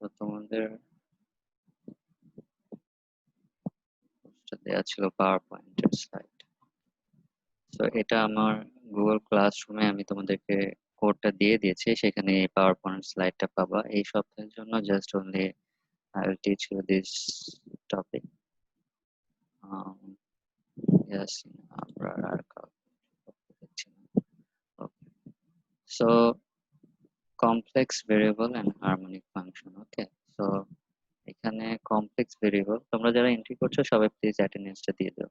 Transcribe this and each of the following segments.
তো তোমাদের দেওয়া ছিল পাওয়ার পয়েন্টের স্লাইড। তো এটা আমার গুগল ক্লাসরুমে আমি তোমাদেরকে কোডটা দিয়ে দিয়েছি, সেখানে এই পাওয়ার পয়েন্ট স্লাইডটা পাবা। এই সপ্তাহের জন্য just only I will teach you this topic. Yes, আমরা আর দেখছি না। Okay. So complex variable and harmonic function. Okay. So এখানে কমপ্লেক্স ভেরিয়েবল, তোমরা যারা এন্ট্রি করছো সবাই প্লিজ অ্যাটেন্ডেন্সটা দিয়ে দাও।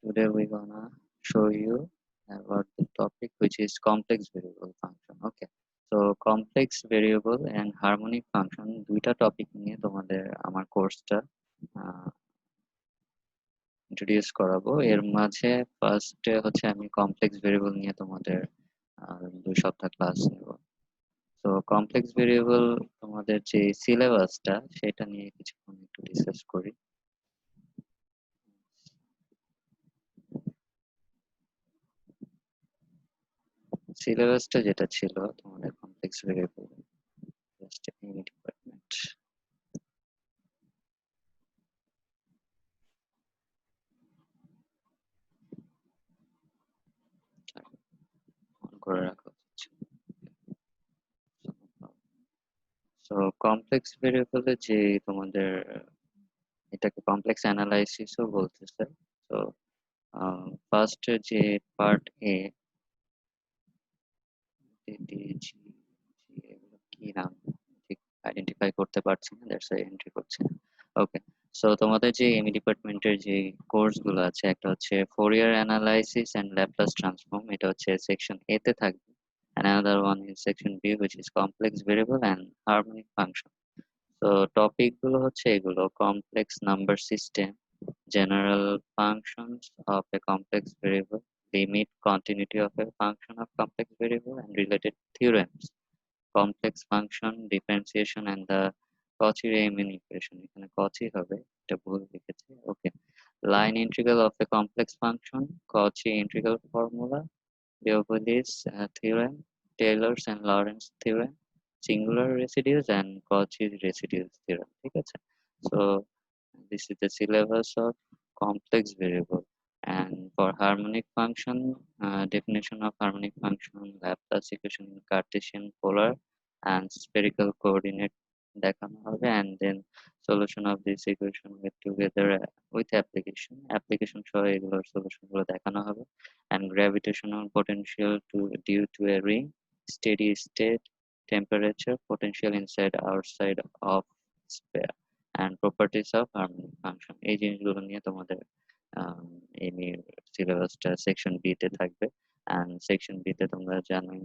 Today we're gonna show you about the topic which is complex variable function. Okay. So complex variable and harmonic function দুইটা topic নিয়ে তোমাদের আমার কোর্সটা ইন্ট্রোডিউস করাবো। এর মাঝে ফার্স্টে হচ্ছে আমি কমপ্লেক্স ভেরিয়েবল নিয়ে তোমাদের 2 সপ্তাহ ক্লাস নেব। তো কমপ্লেক্স ভেরিয়েবল তোমাদের যে সিলেবাসটা সেটা নিয়ে কিছুক্ষণ একটু ডিসকাস করি। সিলেবাসটা যেটা ছিল তোমাদের কমপ্লেক্স ভেরিয়েবল জাস্ট এই ডিপার্টমেন্ট অন করে রাখা হচ্ছে। সো কমপ্লেক্স ভেরিয়েবলে যে তোমাদের এটাকে কমপ্লেক্স অ্যানালাইসিসও বলতেছে। তো ফার্স্ট যে পার্ট এ কি নাম ঠিক আইডেন্টিফাই করতে পারছি না, দ্যাটস ওয়াই এন্ট্রি করছি না। ওকে। সো তোমাদের যে এমই ডিপার্টমেন্টের যে কোর্সগুলো আছে, একটা হচ্ছে Fourier analysis and Laplace transform, এটা হচ্ছে সেকশন এ তে থাকবে, and another one is section B which is complex variable and harmonic function. So topic গুলো হচ্ছে এগুলো: complex number system, general functions of a complex variable, limit continuity of a function of complex variable and related theorems, complex function differentiation and the Cauchy-Riemann equation. এখানে Cauchy হবে, এটা ভুল লিখেছি। ওকে। Line integral of a complex function, Cauchy integral formula, Liouville's theorem, Taylor's and Lorentz theorem, singular residues and Cauchy residues theorem. ঠিক আছে? So this is the syllabus of complex variable. And for harmonic function, definition of harmonic function, Laplace equation in Cartesian polar and spherical coordinate দেখানো হবে, and then solution of this equation with together with application সহ এগুলোর solution গুলো দেখানো হবে, and gravitational potential due to a ring, steady state, temperature, potential inside outside of sphere, and properties of harmonic function। এই জিনিসগুলো নিয়ে তোমাদের এই সিলেবাসটা সেকশন বি তে থাকবে। and সেকশন বি তে তোমরা জানোই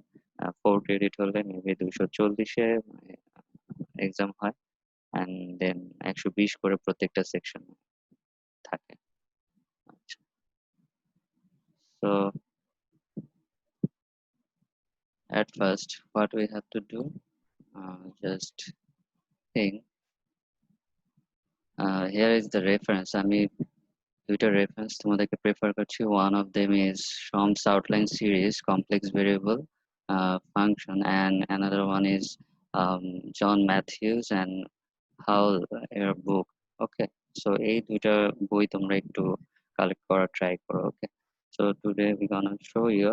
4 ক্রেডিট হলে মেবি 240-এ এক্সাম হয়, and then 120 করে প্রত্যেকটা সেকশন থাকে। আচ্ছা, so at first what we have to do, just think, here is the reference. আমি দুইটা রেফারেন্স তোমাদেরকে প্রেফার করছি। one of them is Shom's outline series complex variable function, and another one is John Matthews and Howell এর book. Okay, so এই দুইটা বই তোমরা একটু কালেক্ট করা ট্রাই করো। Okay, so today we're gonna show you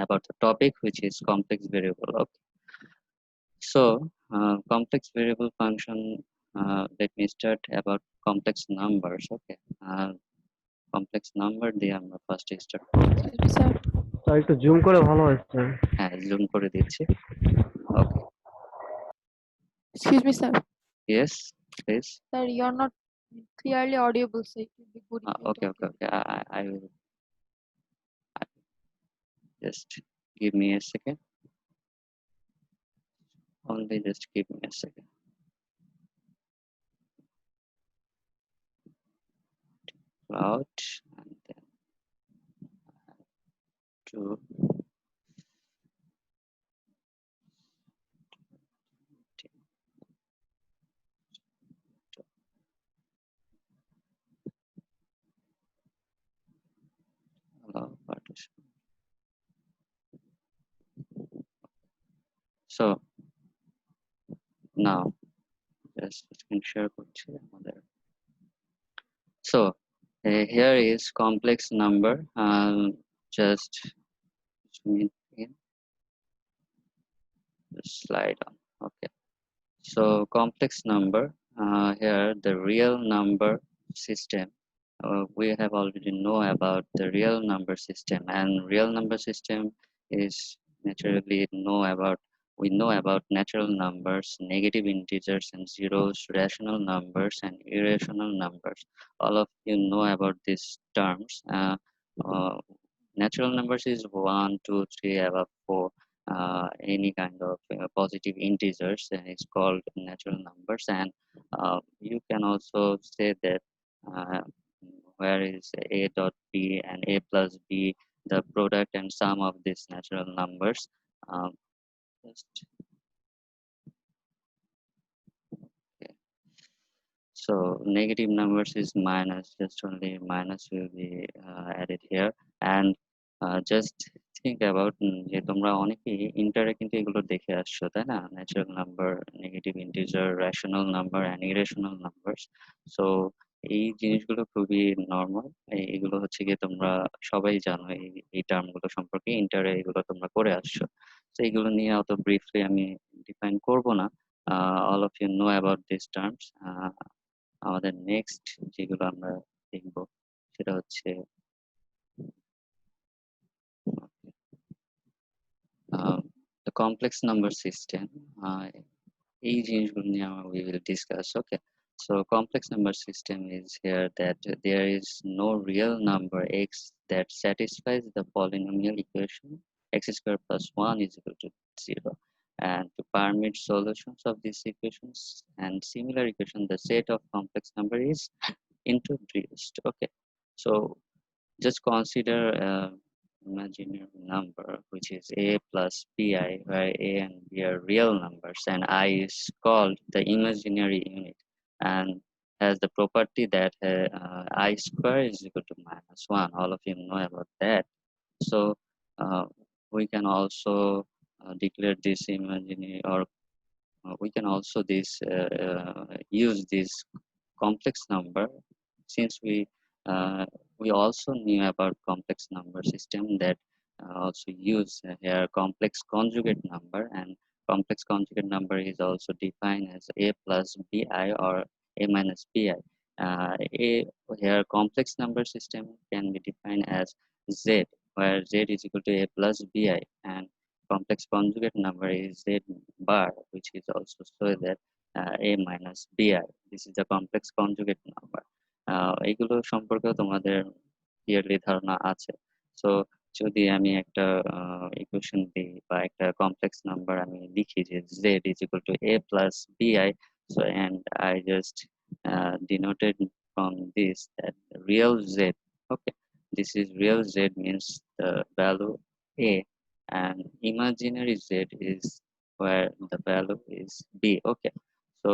about the topic which is complex variable. Okay, so complex variable function, let me start about complex numbers. Okay, complex number দিয়ে আমরা ফার্স্টে স্টার্ট করব। Sir একটু zoom করে ভালো হচ্ছে। হ্যাঁ, zoom করে দিচ্ছি। ওকে। Excuse me, sir. Yes, please. Sir, you're not clearly audible, so it will be good if you Okay. talk. I will. Just give me a second. Only just give me a second. Cloud, and then to allow partition. So Now just screen share করছি আমাদের. So here is complex number. Just zoom in, just slide on. Okay. So complex number, here the real number system. We have already know about the real number system, and real number system is naturally we know about natural numbers, negative integers and zeros, rational numbers and irrational numbers. All of you know about these terms. Uh, Natural numbers is 1, 2, 3, above 4. Any kind of positive integers is called natural numbers, and you can also say that uh, where is a dot b and a plus b, the product and sum of these natural numbers. Um, just okay. So negative numbers is minus, just only minus will be added here. And just think about যে তোমরা অনেকেই ইন্টারে কিন্তু এগুলো দেখে আসছো, তাই না? Natural number, negative integer, rational number and irrational numbers. So এই জিনিসগুলো খুবই নর্মাল। এগুলো হচ্ছে গিয়ে তোমরা সবাই জানো, এই টার্মগুলো সম্পর্কে ইন্টারে এগুলো তোমরা করে আসছো। তো এগুলো নিয়ে অত ব্রিফলি আমি ডিফাইন করব না। All of you know about these terms. আমাদের নেক্সট যেগুলো আমরা দেখব সেটা হচ্ছে the complex number system. এই জিনিসগুলো নিয়ে we will discuss. Okay, so complex number system is here that there is no real number x that satisfies the polynomial equation x squared plus 1 is equal to 0, and to permit solutions of these equations and similar equation, the set of complex number is introduced. Okay, so just consider imaginary number which is a plus bi, where a and b are real numbers and I is called the imaginary unit and has the property that I square is equal to minus 1. All of you know about that. So we can also declare this imaginary, or we can also use this complex number, since uh, we also knew about complex number system that also use here complex conjugate number, and complex conjugate number is also defined as a plus bi or a minus bi. A here complex number system can be defined as z, where z is equal to a plus bi, and complex conjugate number is z bar, which is also so that a minus bi. This is the complex conjugate number. এগুলো সম্পর্কেও তোমাদের clearly ধারণা আছে। So যদি আমি একটা equation দিই বা একটা কমপ্লেক্স নাম্বার আমি লিখি যে z is equal to a plus bi, so and I just denoted from this that real z. Okay, this is real z means the value a, and imaginary z is where the value is b. Okay, so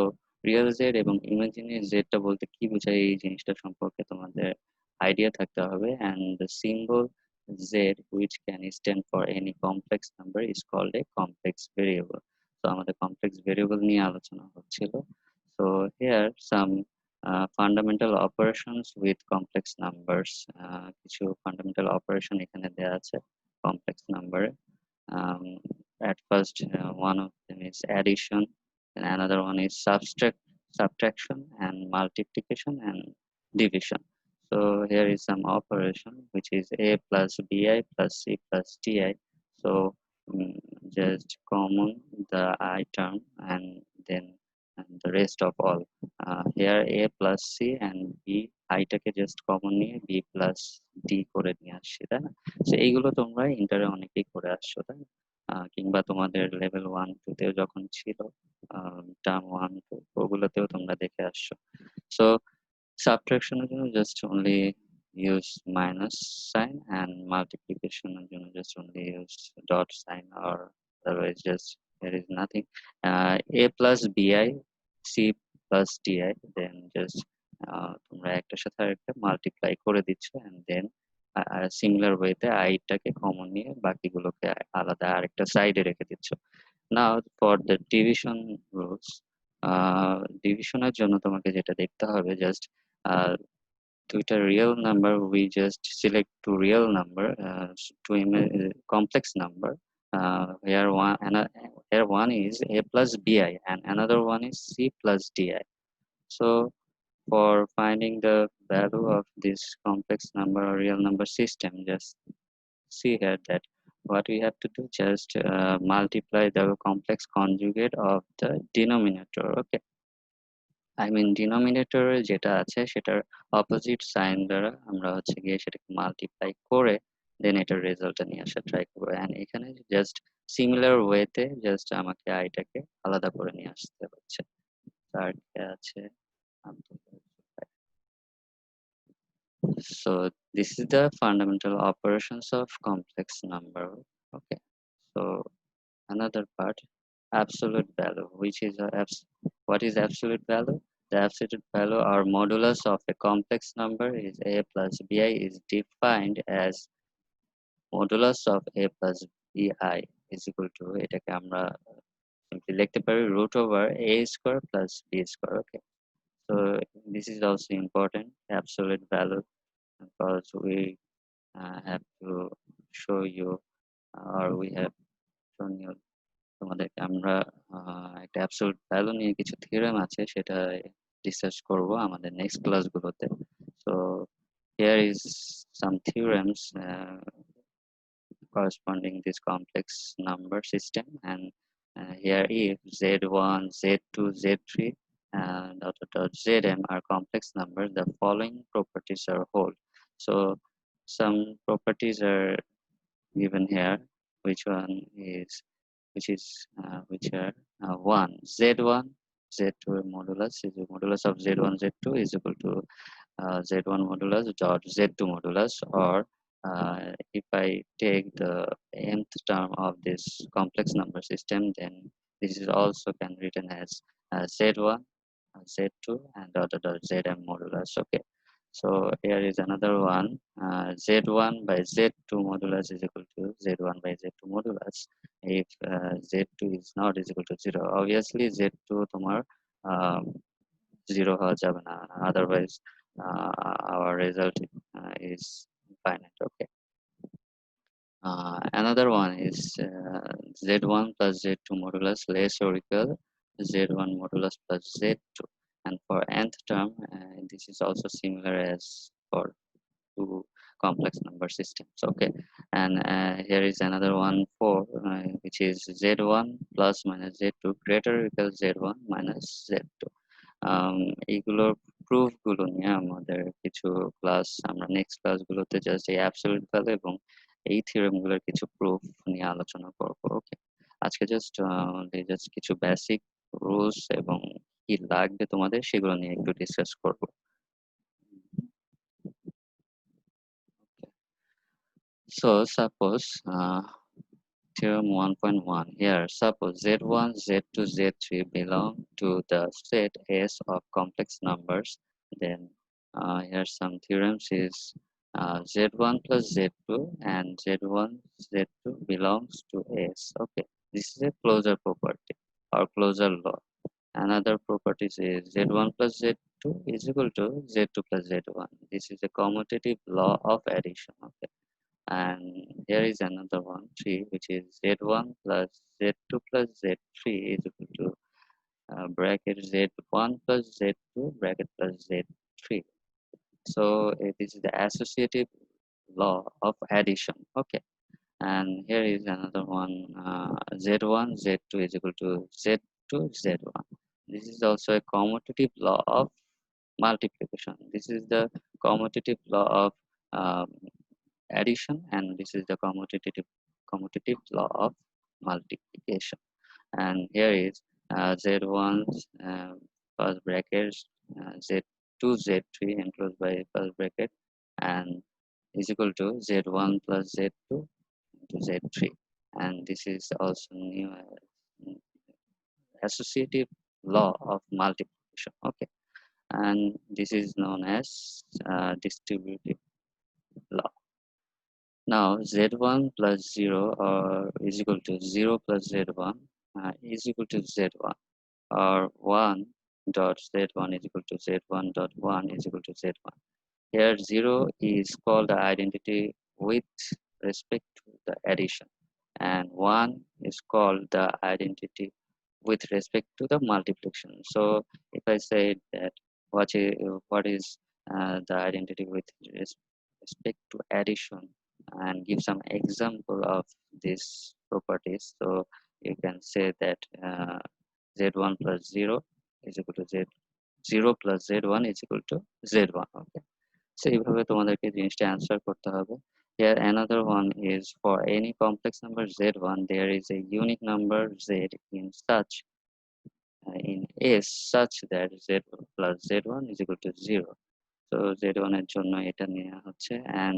real Z এবং imaginary জেডটা বলতে কি বোঝায় এই জিনিসটা সম্পর্কে তোমাদের idea থাকতে হবে, and the symbol z which can stand for any complex number is called a complex variable. তো আমাদের complex variable নিয়ে আলোচনা হচ্ছিল। So here some fundamental operations with complex numbers. কিছু fundamental operation এখানে দেয়া আছে complex number. Um, at first, one of them is addition, and another one is subtraction, and multiplication and division. So here is some operation which is a plus bi plus c plus di. So just common the I term and then and the rest of all. Here a plus c and b আইটাকে just common নিয়ে b plus d করে নিয়ে আসছি, তাই না? তো এইগুলো তোমরা ইন্টারে অনেকেই করে আসছো, তাই না? কিংবা তোমাদের লেভেল 1 2 তেও যখন ছিল টার্ম 1 2 ওগুলোতেও তোমরা দেখে আসছো। সো সাবট্রাকশনের জন্য just only use minus sign, and multiplication এর জন্য just only use dot sign, or otherwise just there is nothing. A plus bi, c plus di, then just তোমরা একটার সাথে আরেকটা মাল্টিপ্লাই করে দিচ্ছ, and then সিমিলার ওয়েতে আইটাকে কমন নিয়ে বাকিগুলোকে আলাদা আরেকটা সাইডে রেখে দিচ্ছ। Now for the division rules, ডিভিশনের জন্য তোমাকে যেটা দেখতে হবে জাস্ট দুইটা real number, we just select two real number, two complex number. Here one is a plus bi and another one is c plus di. So for finding the value of this complex number or real number system, just see here that what we have to do, just multiply the complex conjugate of the denominator. Okay, I mean denominator যেটা আছে সেটার opposite sign দ্বারা আমরা হচ্ছে গিয়ে সেটাকে multiply করে দেন এটার রেজাল্টটা নিয়ে আসা ট্রাই করবো। এন্ড এখানে জাস্ট সিমিলার ওয়েতে জাস্ট আমাকে আইটাকে আলাদা করে নিয়ে আসতে হচ্ছে। আর কি আছে, so this is the fundamental operations of complex number. Okay, so another part, absolute value, which is what is absolute value? The absolute value or modulus of a complex number is a plus bi is defined as modulus of a plus bi is equal to, এটাকে আমরা simply লিখতে পারি root over a square plus b square. Okay, so this is also important, absolute value, because we have to show you or we have shown you তোমাদেরকে আমরা একটা absolute value নিয়ে কিছু theorem আছে সেটা ডিসকাস করব আমাদের নেক্সট ক্লাসগুলোতে। So here is some theorems corresponding this complex number system, and here if z1 z2 z3 and zm are complex numbers, the following properties are hold. So some properties are given here, which one is which are one, z1 z2 modulus is the modulus of z1 z2 is equal to z1 modulus dot z2 modulus, or if I take the nth term of this complex number system, then this is also can written as z1 z2 and zm modulus. Okay, so here is another one, z1 by z2 modulus is equal to z1 by z2 modulus if z2 is not is equal to 0. Obviously z2 তোমার 0 হওয়া যাবে না, otherwise our result is infinite. Okay, another one is z1 plus z2 modulus less or equal z1 modulus plus z2, and for nth term this is also similar as for two complex number systems. Okay, and here is another one for which is z1 plus minus z2 greater or equal z1 minus z2. এইগুলোর proof গুলো নিয়ে আমাদের কিছু class আমরা next ক্লাসগুলোতে just এই absolute value এবং এই থিওরেম গুলোর কিছু প্রুফ নিয়ে আলোচনা করব। ওকে, আজকে জাস্ট কিছু বেসিক রুলস এবং কি লাগবে তোমাদের সেগুলো নিয়ে একটু ডিসকাস করব। So suppose Theorem 1.1, here suppose z1 z2 z3 belong to the set S of complex numbers, then here some theorems is z1 plus z2 and z1 z2 belongs to S. Okay, this is a closure property or closure law. Another property is z1 plus z2 is equal to z2 plus z1. This is a commutative law of addition. Okay, and here is another one 3, which is z1 plus z2 plus z3 is equal to bracket z1 plus z2 bracket plus z3. So this is the associative law of addition. Okay, and here is another one, z1 z2 is equal to z2 z1. This is also a commutative law of multiplication. This is the commutative law of addition, and this is the commutative law of multiplication. And here is z1 first bracket z2 z3 enclosed by first bracket and is equal to z1 plus z2 into z3, and this is also new associative law of multiplication. Okay, and this is known as distributive law. Now z1 plus 0 is equal to 0 plus z1 is equal to z1, or 1 dot z1 is equal to z1 dot 1 is equal to z1. Here 0 is called the identity with respect to the addition, and 1 is called the identity with respect to the multiplication. So if I say that what is the identity with respect to addition, and give some example of these properties, so you can say that z1 plus 0 is equal to z0 plus z1 is equal to z1. Okay, so এইভাবে তোমাদেরকে জিনিসটা answer করতে হবে. Here another one is for any complex number z1 there is a unique number z in S such that z plus z1 is equal to 0. So z1 এর জন্য এটা নেওয়া হচ্ছে, and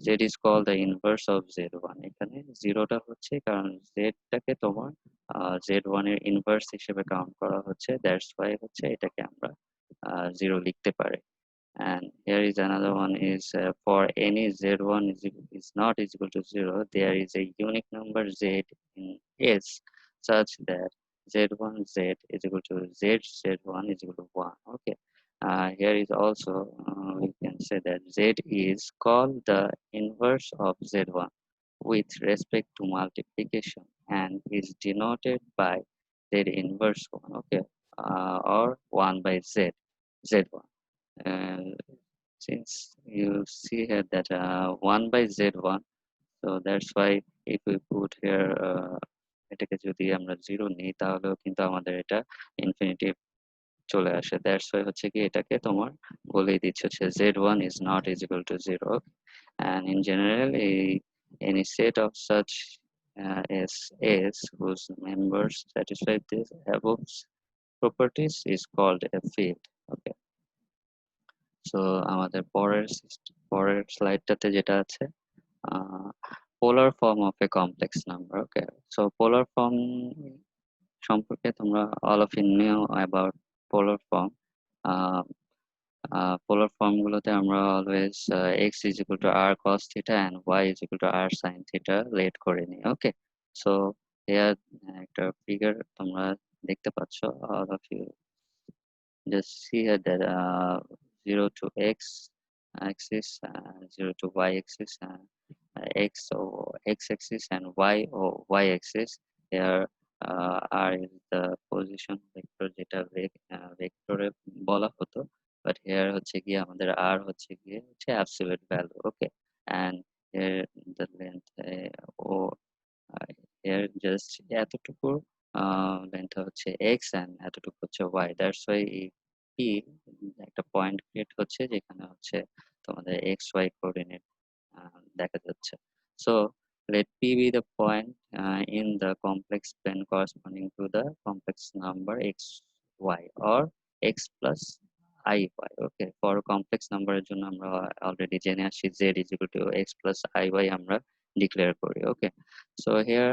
z is called the inverse of z1. এখানে 0 টা হচ্ছে কারণ z টাকে তোমার z1 এর ইনভার্স হিসেবে কাউন্ট করা হচ্ছে, দ্যাটস ওয়াই হচ্ছে এটাকে আমরা 0 লিখতে পারি. And here is another one is for any z1 is not is equal to 0 there is a unique number z in S such that z1 z is equal to z1 is equal to 1. Okay, here is also we can say that z is called the inverse of z1 with respect to multiplication and is denoted by z inverse 1. Okay, or 1 by z1. uh, since you see here that 1 by z1, so that's why if we put here এটাকে যদি আমরা 0 নিই তাহলেও কিন্তু আমাদের এটা infinitive চলে আসে, দ্যাটস ওয়াই হচ্ছে কি এটাকে তোমার বলেই দিচ্ছে হচ্ছে z1 is not is equal to 0. And in general any set of such as S whose members satisfy this above properties is called a field. Okay, so আমাদের পরের স্লাইডটাতে যেটা আছে polar form of a complex number. Okay, so polar form সম্পর্কে তোমরা all of you knew about polar form. Polar form গুলোতে আমরা always x is equal to r cos theta and y is equal to r sin theta let করে নিই. Okay, so here একটা figure তোমরা দেখতে পাচ্ছ, all of you just see here that 0 to x axis, 0 to y axis, x or x axis and y or y axis. Here r is the position vector যেটা ভেক্টরে বলা হতো, but here হচ্ছে গিয়ে আমাদের r হচ্ছে গিয়ে হচ্ছে absolute value. Okay, and here the length ও here just এতটুকু লেন্থ হচ্ছে x and এতটুকু হচ্ছে y. দ্যাটস ওয়াই এই p একটা পয়েন্ট ক্রিয়েট হচ্ছে যেখানে হচ্ছে তোমাদের xy কোঅর্ডিনেট দেখা যাচ্ছে. So let p be the point in the complex plane corresponding to the complex number xy or x plus iy. Okay, for complex number এর জন্য আমরা অলরেডি জেনে আসছি z is equal to x plus iy আমরা declare করি. Okay, so here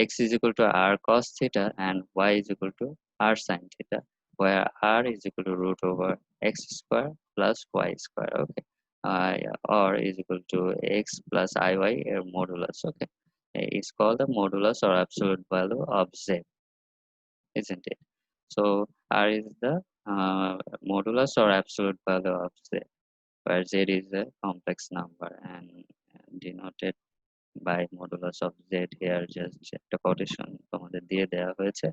x is equal to r cos theta and y is equal to r sin theta, where r is equal to root over x square plus y square. Okay, or is equal to x plus iy modulus. Okay, it's called the modulus or absolute value of z, isn't it? So r is the modulus or absolute value of z, where z is a complex number and denoted by modulus of z. Here just একটা quotation তোমাদের দিয়ে দেওয়া হয়েছে,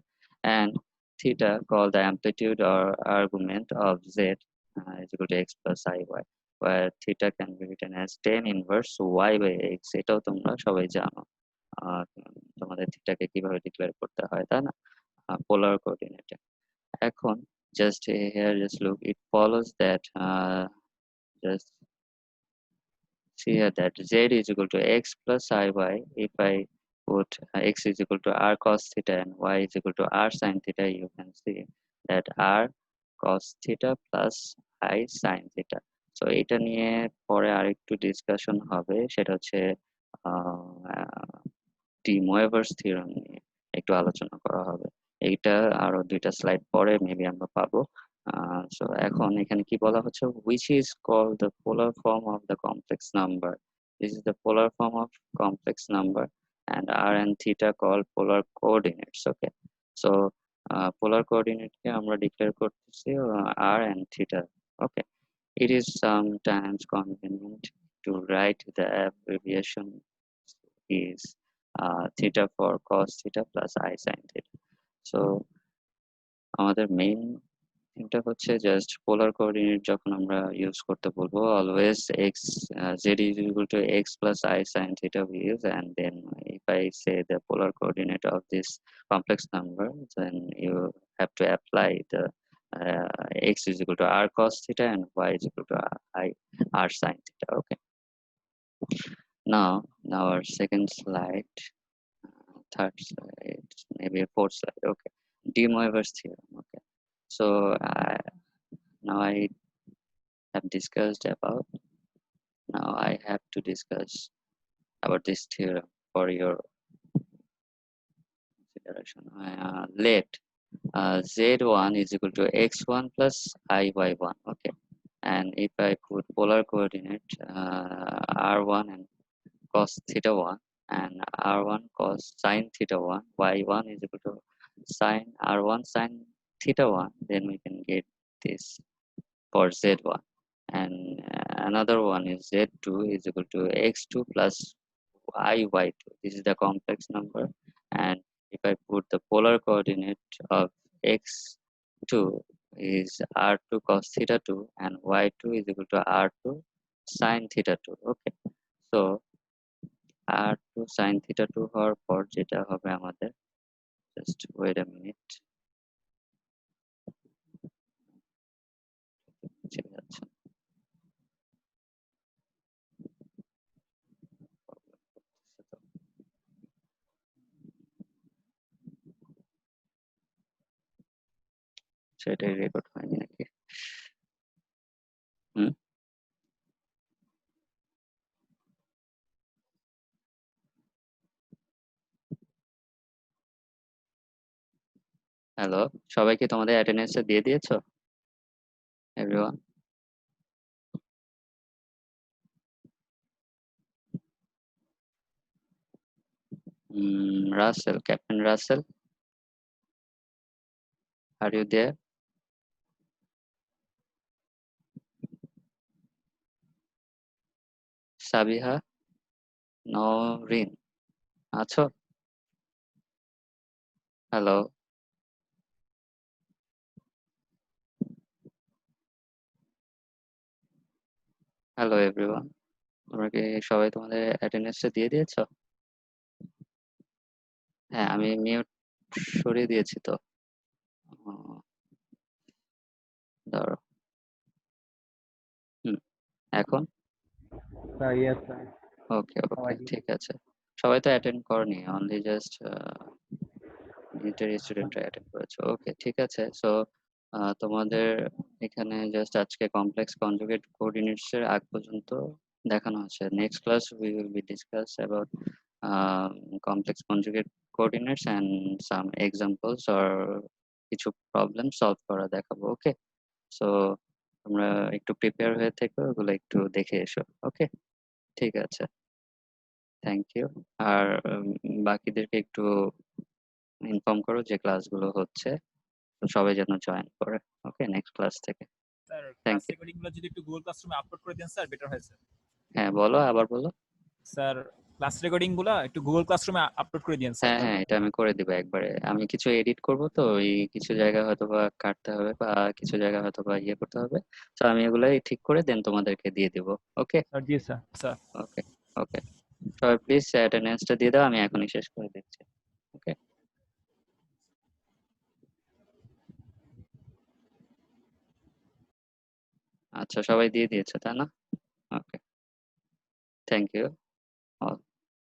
and theta called the amplitude or argument of z is equal to x plus iy, where theta can be written as tan inverse y by x. এটাও তোমরা সবাই জানো তোমাদের থিটাকে কিভাবে ডিক্লেয়ার করতে হয়, তাই না, পোলার কোঅর্ডিনেটে. এখন just here just look, it follows that just see here that z is equal to x plus iy. If I put x is equal to r cos theta and y is equal to r sin theta, you can see that r cos theta plus I sin theta. So এটা নিয়ে পরে আরেকটু discussion হবে, সেটা হচ্ছে D মোয়েভার্স theorem নিয়ে একটু আলোচনা করা হবে. এইটা আরো দুইটা স্লাইড পরে মেবি আমরা পাবো. So এখন এখানে কি বলা হচ্ছে, which is called the polar form of the complex number. This is the polar form of complex number and r and theta called polar coordinates. Okay, so polar coordinate কে আমরা declare করতেছি r and theta. Okay, it is sometimes convenient to write the abbreviation is theta for cos theta plus I sin theta. So আমাদের main থিংটা হচ্ছে just polar coordinate যখন আমরা use করতে বলবো always x z is equal to x plus I sin theta we use, and then if I say the polar coordinate of this complex number, then you have to apply the x is equal to r cos theta and y is equal to r sin theta. Okay, now our second slide, third slide, maybe a fourth slide. Okay, de Moivre's theorem. Okay, so now I have discussed about. Now I have to discuss about this theorem for your consideration. Let z1 is equal to x1 plus iy1. Okay, and if I put polar coordinate r1 and cos theta 1 and r1 cos sin theta 1, y1 is equal to sin r1 sin theta 1, then we can get this for z1. And another one is z2 is equal to x2 plus iy2. This is the complex number, and if I put the polar coordinate of x2 is r2 cos theta 2 and y2 is equal to r2 sin theta 2. Okay, so r2 sin theta 2 হওয়ার পর যেটা হবে আমাদের, just wait a minute, চলে যাচ্ছে। সেটাই record হয়নি নাকি? হুম, হ্যালো, সবাই কি তোমাদের অ্যাটেন্ডেন্সটা দিয়ে দিয়েছো everyone? Russell, Captain Russell, are you there? Sabiha, Noreen, আছো? হ্যালো, হ্যালো এভরিওয়ান, তোমরা কি সবাই তোমাদের অ্যাটেন্ডেন্সটা দিয়ে দিয়েছো? হ্যাঁ, আমি মিউট সরিয়ে দিয়েছি তো। দাঁড়াও, হুম, এখন? স্যার ইয়েস স্যার ওকে ওকে, সবাই ঠিক আছে। সবাই তো অ্যাটেন্ড করনি, অনলি জাস্ট মিলিটারি স্টুডেন্টরা অ্যাটেন্ড করেছে। ওকে, ঠিক আছে। সো তোমাদের এখানে জাস্ট আজকে কমপ্লেক্স কনজুগেট কোঅর্ডিনেটস এর আগ পর্যন্ত দেখানো হচ্ছে। Next class we will be discuss about complex conjugate coordinates and some examples or কিছু প্রবলেম সলভ করা দেখাবো। ওকে, সো তোমরা একটু প্রিপেয়ার হয়ে থেকো, ওগুলো একটু দেখে এসো। ওকে, ঠিক আছে, থ্যাংক ইউ। আর বাকিদেরকে একটু ইনফর্ম করো যে ক্লাসগুলো হচ্ছে, তো সবাই যেন জয়েন করে। ওকে, নেক্সট ক্লাস থেকে। Sir thank class you. Recording গুলো যদি একটু গুগল ক্লাসরুমে আপলোড করে দেন স্যার বেটার হয় স্যার। হ্যাঁ বলো, আবার বলো। স্যার ক্লাস রেকর্ডিং গুলো একটু গুগল ক্লাসরুমে আপলোড করে দিন স্যার। হ্যাঁ হ্যাঁ, এটা আমি করে দিব একবারে। আমি কিছু এডিট করব, তো ওই কিছু জায়গা হয়তো বা কাটতে হবে বা কিছু জায়গা হয়তো বা ইয়ে করতে হবে, তো আমি এগুলাই ঠিক করে দেন তোমাদেরকে দিয়ে দিব। ওকে স্যার জি স্যার। স্যার ওকে ওকে, সবাই প্লিজ অ্যাটেন্ডেন্সটা দিয়ে দাও, আমি এখনই শেষ করে দিচ্ছি। ওকে, আচ্ছা, সবাই দিয়ে দিয়েছে তাই না? ওকে, থ্যাংক ইউ।